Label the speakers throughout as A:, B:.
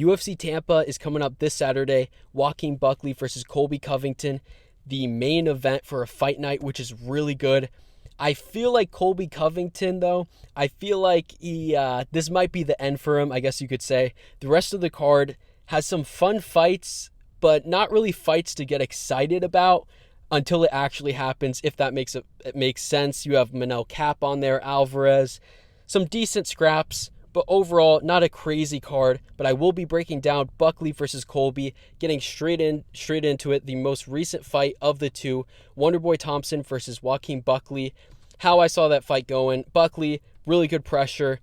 A: UFC Tampa is coming up this Saturday. Joaquin Buckley versus Colby Covington, the main event for a fight night, which is really good. I feel like Colby Covington, though, I feel like this might be the end for him, I guess you could say. The rest of the card has some fun fights, but not really fights to get excited about until it actually happens, if that makes sense. You have Manel Cap on there, Alvarez, some decent scraps, but overall, not a crazy card. But I will be breaking down Buckley versus Colby, getting straight into it. The most recent fight of the two, Wonderboy Thompson versus Joaquin Buckley. How I saw that fight going. Buckley, really good pressure.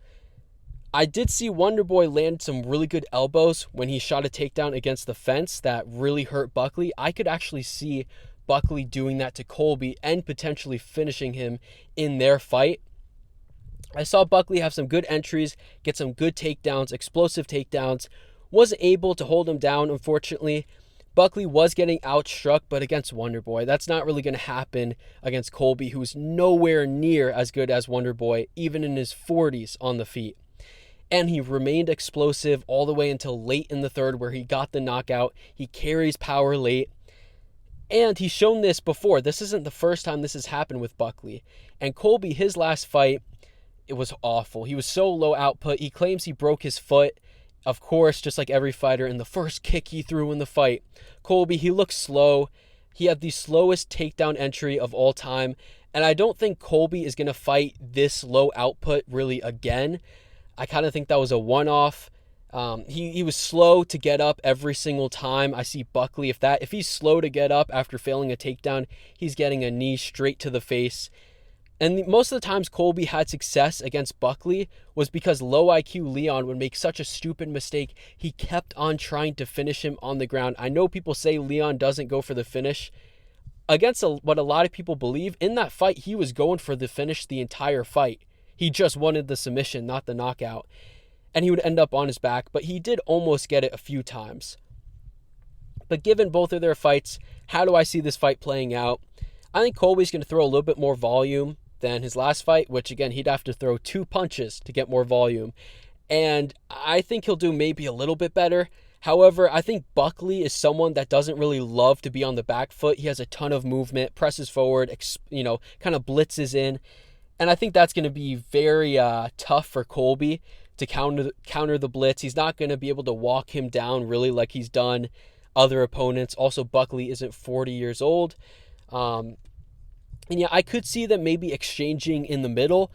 A: I did see Wonderboy land some really good elbows when he shot a takedown against the fence that really hurt Buckley. I could actually see Buckley doing that to Colby and potentially finishing him in their fight. I saw Buckley have some good entries, get some good takedowns, explosive takedowns. Wasn't able to hold him down, unfortunately. Buckley was getting outstruck, but against Wonderboy, that's not really going to happen against Colby, who's nowhere near as good as Wonderboy, even in his 40s on the feet. And he remained explosive all the way until late in the third, where he got the knockout. He carries power late. And he's shown this before. This isn't the first time this has happened with Buckley. And Colby, his last fight, it was awful. He was so low output. He claims he broke his foot. Of course, just like every fighter, in the first kick he threw in the fight. Colby, he looked slow. He had the slowest takedown entry of all time. And I don't think Colby is going to fight this low output really again. I kind of think that was a one-off. He was slow to get up every single time. I see Buckley, if he's slow to get up after failing a takedown, he's getting a knee straight to the face. And most of the times Colby had success against Buckley was because low IQ Leon would make such a stupid mistake. He kept on trying to finish him on the ground. I know people say Leon doesn't go for the finish. Against what a lot of people believe, in that fight, he was going for the finish the entire fight. He just wanted the submission, not the knockout. And he would end up on his back, but he did almost get it a few times. But given both of their fights, how do I see this fight playing out? I think Colby's going to throw a little bit more volume than his last fight, which again, he'd have to throw 2 punches to get more volume. And I think he'll do maybe a little bit better. However, I think Buckley is someone that doesn't really love to be on the back foot. He has a ton of movement, presses forward, kind of blitzes in. And I think that's going to be very tough for Colby to counter the blitz. He's not going to be able to walk him down really like he's done other opponents. Also, Buckley isn't 40 years old. And yeah, I could see them maybe exchanging in the middle.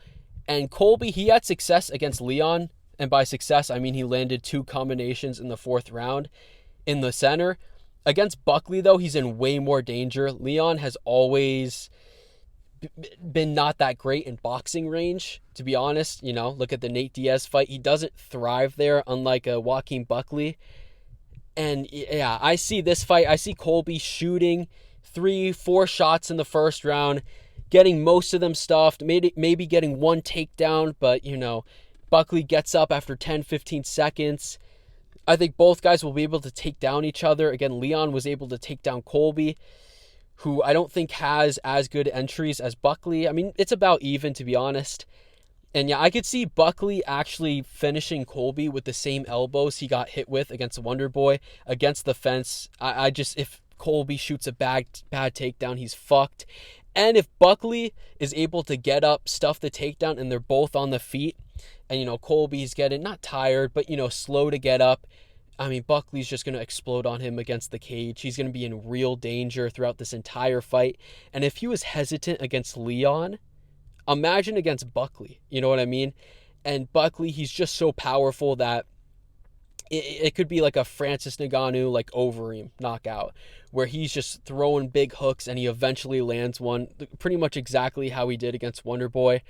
A: And Colby, he had success against Leon. And by success, I mean he landed 2 combinations in the 4th round in the center. Against Buckley, though, he's in way more danger. Leon has always been not that great in boxing range, to be honest. Look at the Nate Diaz fight. He doesn't thrive there, unlike a Joaquin Buckley. And yeah, I see this fight. I see Colby shooting 3-4 shots in the first round, getting most of them stuffed, maybe getting 1 takedown, but Buckley gets up after 10-15 seconds. I think both guys will be able to take down each other. Again, Leon was able to take down Colby, who I don't think has as good entries as Buckley. I mean, it's about even, to be honest. And yeah, I could see Buckley actually finishing Colby with the same elbows he got hit with against Wonderboy, against the fence. If Colby shoots a bad takedown, he's fucked. And if Buckley is able to get up, stuff the takedown, and they're both on the feet, and Colby's getting not tired, but slow to get up, I mean, Buckley's just going to explode on him against the cage. He's going to be in real danger throughout this entire fight. And if he was hesitant against Leon, imagine against Buckley. You know what I mean? And Buckley, he's just so powerful that it could be like a Francis Ngannou, like Overeem knockout, where he's just throwing big hooks and he eventually lands one, pretty much exactly how he did against Wonderboy.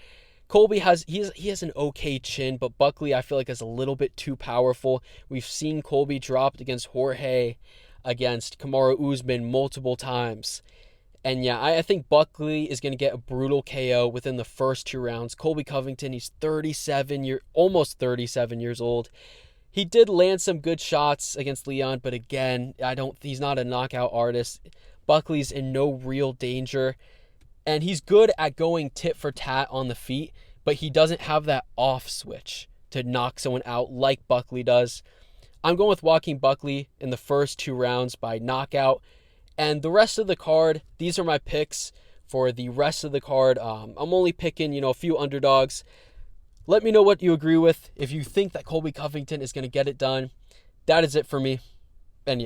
A: Colby has an okay chin, but Buckley, I feel like, is a little bit too powerful. We've seen Colby dropped against Jorge, against Kamaru Usman multiple times. And yeah, I think Buckley is going to get a brutal KO within the first 2 rounds. Colby Covington, he's almost 37 years old. He did land some good shots against Leon, but again, he's not a knockout artist. Buckley's in no real danger. And he's good at going tit for tat on the feet, but he doesn't have that off switch to knock someone out like Buckley does. I'm going with Joaquin Buckley in the first 2 rounds by knockout. And the rest of the card, these are my picks for the rest of the card. I'm only picking, a few underdogs. Let me know what you agree with. If you think that Colby Covington is going to get it done. That is it for me.